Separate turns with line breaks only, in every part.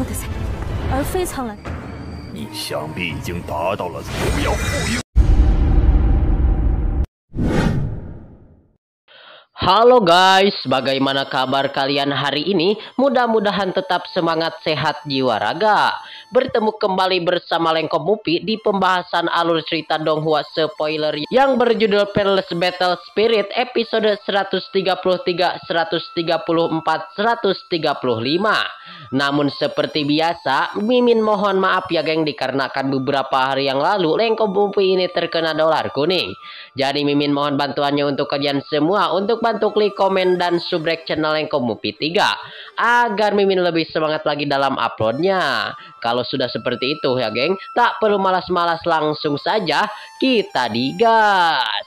的才，而非苍兰。
你想必已经达到了不要复印。
Halo guys, bagaimana kabar kalian hari ini? Mudah-mudahan tetap semangat, sehat jiwa raga. Bertemu kembali bersama Lengkop Mupi di pembahasan alur cerita Donghua spoiler yang berjudul Peerless Battle Spirit episode 133, 134, 135. Namun seperti biasa, Mimin mohon maaf ya geng, dikarenakan beberapa hari yang lalu Lengkop Mupi ini terkena dolar kuning. Jadi Mimin mohon bantuannya untuk kalian semua untuk bantu klik komen dan subrek channel Lengkop Mupi 3 agar Mimin lebih semangat lagi dalam uploadnya. Kalau sudah seperti itu ya geng, tak perlu malas-malas, langsung saja kita digas.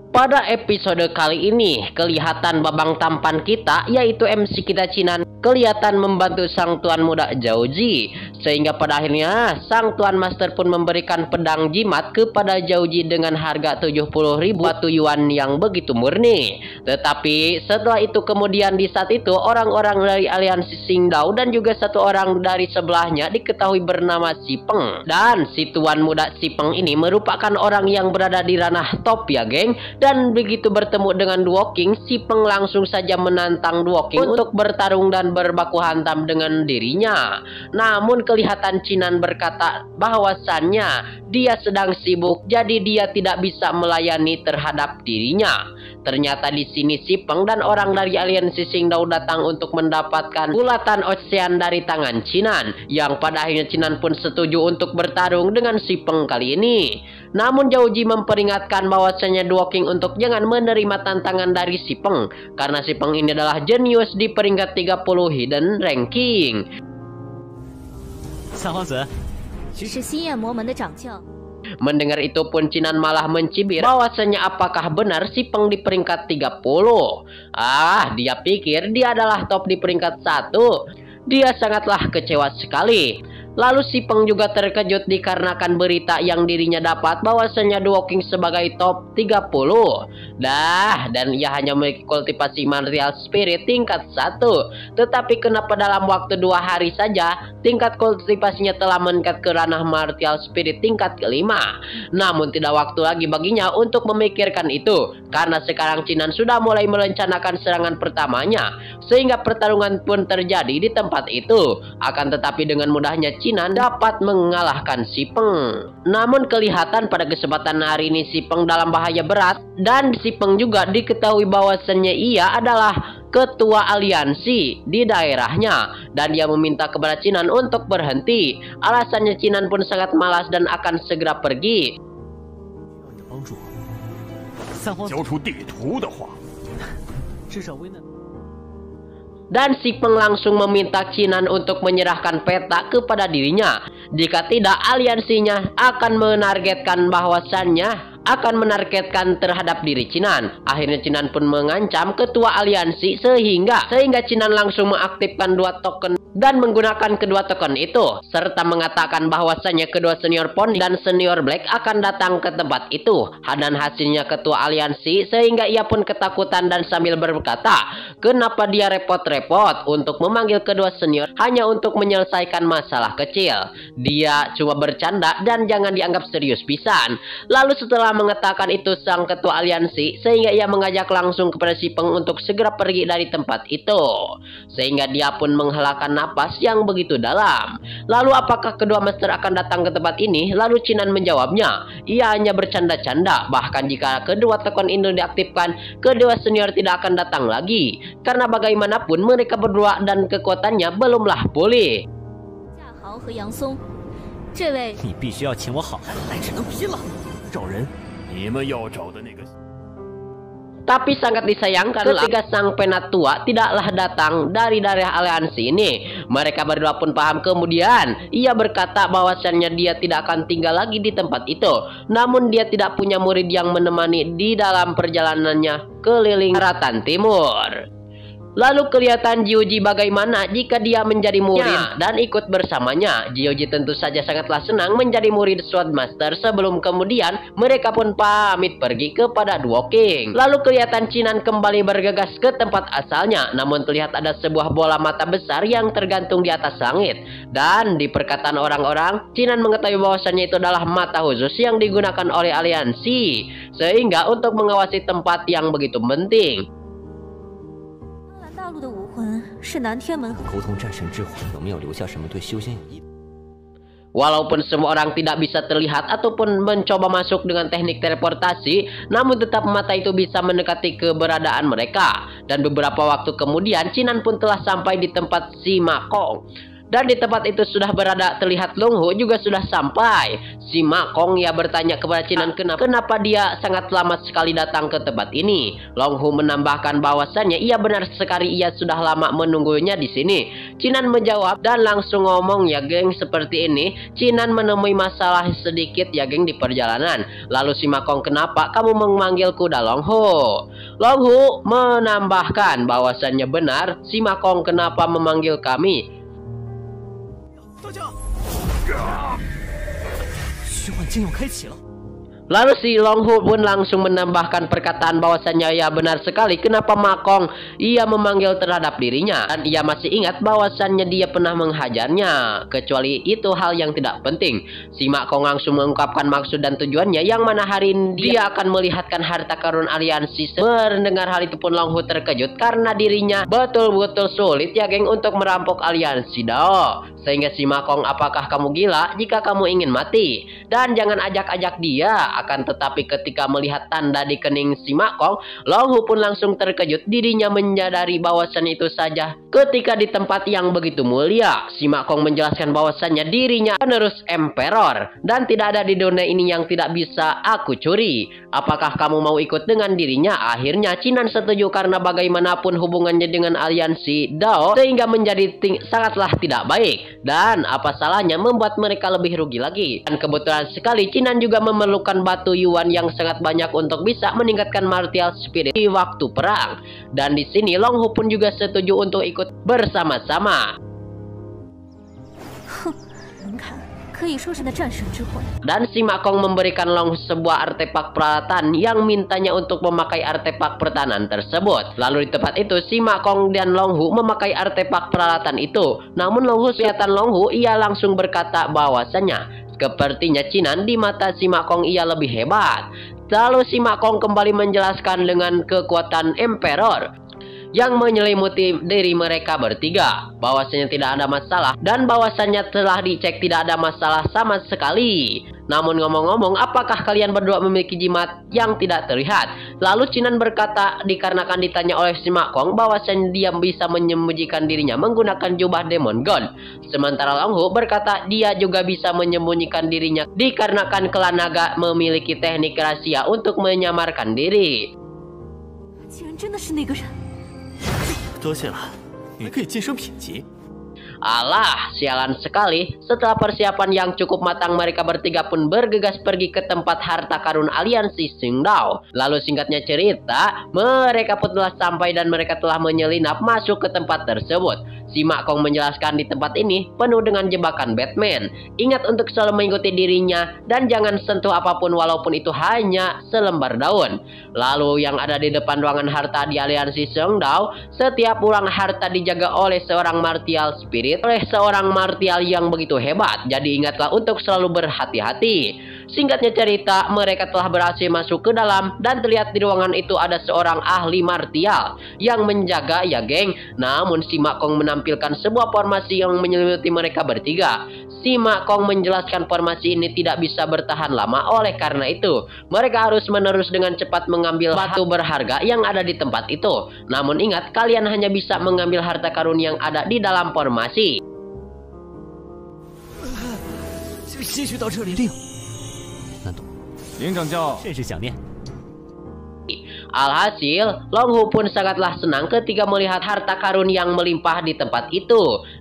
Pada episode kali ini, kelihatan babang tampan kita, yaitu MC kita Cinan, kelihatan membantu sang tuan muda Zhao-Ji. Sehingga pada akhirnya, sang tuan master pun memberikan pedang jimat kepada Zhao-Ji dengan harga 70.000 batu yuan yang begitu murni. Tetapi setelah itu kemudian di saat itu, orang-orang dari aliansi Xingdao dan juga satu orang dari sebelahnya diketahui bernama Si Peng. Dan si tuan muda Si Peng ini merupakan orang yang berada di ranah top ya geng. Dan begitu bertemu dengan Duo King, Si Peng langsung saja menantang Duo King untuk bertarung dan berbaku hantam dengan dirinya. Namun kelihatan Cinan berkata bahwasannya dia sedang sibuk, jadi dia tidak bisa melayani terhadap dirinya. Ternyata di sini Si Peng dan orang dari aliansi Xingdao datang untuk mendapatkan bulatan ocean dari tangan Cinan, yang pada akhirnya Cinan pun setuju untuk bertarung dengan Si Peng kali ini. Namun Zhao-Ji memperingatkan bahwasanya Duo King untuk jangan menerima tantangan dari Si Peng, karena Si Peng ini adalah jenius di peringkat 30 hidden ranking. Mendengar itu pun Cinan malah mencibir bahwasanya apakah benar Si Peng di peringkat 30. Dia pikir dia adalah top di peringkat 1. Dia sangatlah kecewa sekali. Lalu Si Peng juga terkejut dikarenakan berita yang dirinya dapat bahwasanya Duo King sebagai top 30. Dan ia hanya memiliki kultivasi martial spirit tingkat 1. Tetapi kenapa dalam waktu 2 hari saja tingkat kultivasinya telah meningkat ke ranah martial spirit tingkat ke-5. Namun tidak waktu lagi baginya untuk memikirkan itu, karena sekarang Cinan sudah mulai merencanakan serangan pertamanya. Sehingga pertarungan pun terjadi di tempat itu. Akan tetapi dengan mudahnya Cinan dapat mengalahkan Si Peng. Namun kelihatan pada kesempatan hari ini Si Peng dalam bahaya berat, dan Si Peng juga diketahui bahwasannya ia adalah ketua aliansi di daerahnya, dan dia meminta kepada Cinan untuk berhenti. Alasannya Cinan pun sangat malas dan akan segera pergi. Dan Si Peng langsung meminta Cinan untuk menyerahkan peta kepada dirinya. Jika tidak, aliansinya akan menargetkan bahwasannya akan menargetkan terhadap diri Cinan. Akhirnya Cinan pun mengancam ketua aliansi sehingga Cinan langsung mengaktifkan 2 token dan menggunakan kedua token itu, serta mengatakan bahwasannya kedua senior Pony dan senior Black akan datang ke tempat itu. Dan hasilnya ketua aliansi, sehingga ia pun ketakutan dan sambil berkata, kenapa dia repot-repot untuk memanggil kedua senior hanya untuk menyelesaikan masalah kecil. Dia cuma bercanda dan jangan dianggap serius pisan. Lalu setelah mengatakan itu sang ketua aliansi, sehingga ia mengajak langsung kepada Si Peng untuk segera pergi dari tempat itu. Sehingga dia pun menghelakan napas yang begitu dalam. Lalu apakah kedua master akan datang ke tempat ini? Lalu Cinan menjawabnya, ia hanya bercanda-canda. Bahkan jika kedua token ini diaktifkan, kedua senior tidak akan datang lagi. Karena bagaimanapun mereka berdua dan kekuatannya belumlah pulih. Tapi sangat disayangkan ketika sang penatua tidaklah datang dari daerah aliansi ini. Mereka berdua pun paham kemudian. Ia berkata bahwasannya dia tidak akan tinggal lagi di tempat itu. Namun dia tidak punya murid yang menemani di dalam perjalanannya keliling Ratan Timur. Lalu kelihatan Jiuji bagaimana jika dia menjadi murid dan ikut bersamanya. Jiuji tentu saja sangatlah senang menjadi murid Swordmaster sebelum kemudian mereka pun pamit pergi kepada Duo King. Lalu kelihatan Chinan kembali bergegas ke tempat asalnya, namun terlihat ada sebuah bola mata besar yang tergantung di atas langit. Dan di perkataan orang-orang, Chinan mengetahui bahwasannya itu adalah mata khusus yang digunakan oleh aliansi, sehingga untuk mengawasi tempat yang begitu penting.
大陆的武魂是南天门。
沟通战神之魂有没有留下什么对修仙有益？
Walaupun semua orang tidak bisa terlihat ataupun mencoba masuk dengan teknik teleportasi, namun tetap mata itu bisa mendekati keberadaan mereka. Dan beberapa waktu kemudian, Chinan pun telah sampai di tempat si Ma Kong. Dan di tempat itu sudah berada terlihat Long Hu juga sudah sampai. Si Ma Kong ia bertanya kepada Chinan kenapa dia sangat lama sekali datang ke tempat ini. Long Hu menambahkan bahwasannya ia benar sekali ia sudah lama menunggunya di sini. Chinan menjawab dan langsung ngomong, ya geng, seperti ini. Chinan menemui masalah sedikit ya geng di perjalanan. Lalu si Ma Kong, kenapa kamu memanggilku dah Long Hu? Long Hu menambahkan bahwasannya benar, si Ma Kong kenapa memanggil kami?
虚幻境要开启了。
Lalu si Long Hu pun langsung menambahkan perkataan bahwasannya ya benar sekali kenapa Ma Kong ia memanggil terhadap dirinya. Dan ia masih ingat bahwasannya dia pernah menghajarnya. Kecuali itu hal yang tidak penting. Si Ma Kong langsung mengungkapkan maksud dan tujuannya yang mana hari ini dia akan melihatkan harta karun aliansi. Mendengar hal itu pun Long Hu terkejut karena dirinya betul-betul sulit ya geng untuk merampok aliansi Dao. Sehingga si Ma Kong, apakah kamu gila jika kamu ingin mati? Dan jangan ajak-ajak dia. Akan tetapi ketika melihat tanda di kening si Ma Kong, Long Hu pun langsung terkejut. Dirinya menyadari bahwasannya itu saja. Ketika di tempat yang begitu mulia, si Ma Kong menjelaskan bahwasannya dirinya penerus Emperor. Dan tidak ada di dunia ini yang tidak bisa aku curi. Apakah kamu mau ikut dengan dirinya? Akhirnya Chinan setuju karena bagaimanapun hubungannya dengan aliansi Dao sehingga menjadi sangatlah tidak baik. Dan apa salahnya membuat mereka lebih rugi lagi. Dan kebetulan sekali Chinan juga memerlukan batu Yuan yang sangat banyak untuk bisa meningkatkan martial spirit di waktu perang. Dan di sini Long Hu pun juga setuju untuk ikut bersama-sama. Dan si Ma Kong memberikan Long Hu sebuah artefak peralatan yang mintanya untuk memakai artefak pertahanan tersebut. Lalu di tempat itu si Ma Kong dan Long Hu memakai artefak peralatan itu. Namun Long Hu kelihatan Long Hu ia langsung berkata bahwasanya sepertinya Chinan di mata si Ma Kong ia lebih hebat. Lalu si Ma Kong kembali menjelaskan dengan kekuatan Emperor yang menyelimuti diri mereka bertiga, bahwasanya tidak ada masalah dan bahwasanya telah dicek tidak ada masalah sama sekali. Namun ngomong-ngomong, apakah kalian berdua memiliki jimat yang tidak terlihat? Lalu Chinan berkata dikarenakan ditanya oleh si Ma Kong bahwasanya dia bisa menyembunyikan dirinya menggunakan jubah Demon God. Sementara Long Hu berkata dia juga bisa menyembunyikan dirinya dikarenakan klan naga memiliki teknik rahasia untuk menyamarkan diri.
多谢了，你可以晋升品级。
Alah, sialan sekali. Setelah persiapan yang cukup matang, mereka bertiga pun bergegas pergi ke tempat harta karun aliansi Xingdao. Lalu singkatnya cerita, mereka pun telah sampai dan mereka telah menyelinap masuk ke tempat tersebut. Si Ma Kong menjelaskan di tempat ini penuh dengan jebakan Batman. Ingat untuk selalu mengikuti dirinya dan jangan sentuh apapun walaupun itu hanya selembar daun. Lalu yang ada di depan ruangan harta di aliansi Xingdao, setiap uang harta dijaga oleh seorang martial spirit, oleh seorang martial yang begitu hebat. Jadi ingatlah untuk selalu berhati-hati. Singkatnya cerita, mereka telah berhasil masuk ke dalam dan terlihat di ruangan itu ada seorang ahli martial yang menjaga ya geng. Namun si Ma Kong menampilkan sebuah formasi yang menyelimuti mereka bertiga. Si Ma Kong menjelaskan formasi ini tidak bisa bertahan lama, oleh karena itu mereka harus menerus dengan cepat mengambil batu berharga yang ada di tempat itu. Namun ingat, kalian hanya bisa mengambil harta karun yang ada di dalam formasi.
些许到这里令，难懂。
灵长教
甚是想念。
Alhasil, Long Hu pun sangatlah senang ketika melihat harta karun yang melimpah di tempat itu.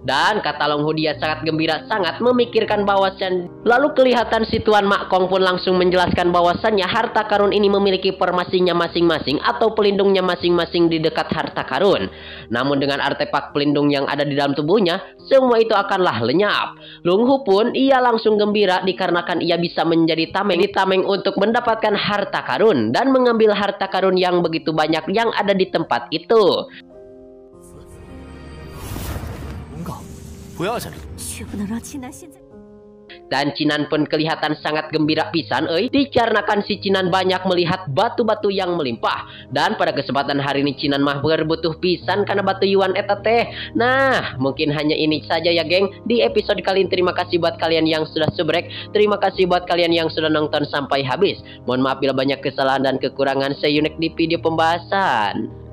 Dan kata Long Hu dia sangat gembira, sangat memikirkan bahwasan. Lalu kelihatan si Tuan Mak Kong pun langsung menjelaskan bahwasannya harta karun ini memiliki formasinya masing-masing atau pelindungnya masing-masing di dekat harta karun. Namun dengan artefak pelindung yang ada di dalam tubuhnya, semua itu akanlah lenyap. Long Hu pun ia langsung gembira dikarenakan ia bisa menjadi tameng untuk mendapatkan harta karun dan mengambil harta karun yang begitu banyak yang ada di tempat itu.
公告，不要在这里。
绝不能让秦南现在。
Dan Cinan pun kelihatan sangat gembira pisan dikarenakan si Cinan banyak melihat batu-batu yang melimpah. Dan pada kesempatan hari ini Cinan mah berbutuh pisan karena batu yuan eta teh. Nah, mungkin hanya ini saja ya geng di episode kali ini. Terima kasih buat kalian yang sudah subrek. Terima kasih buat kalian yang sudah nonton sampai habis. Mohon maaf bila banyak kesalahan dan kekurangan. Saya Yunek di video pembahasan.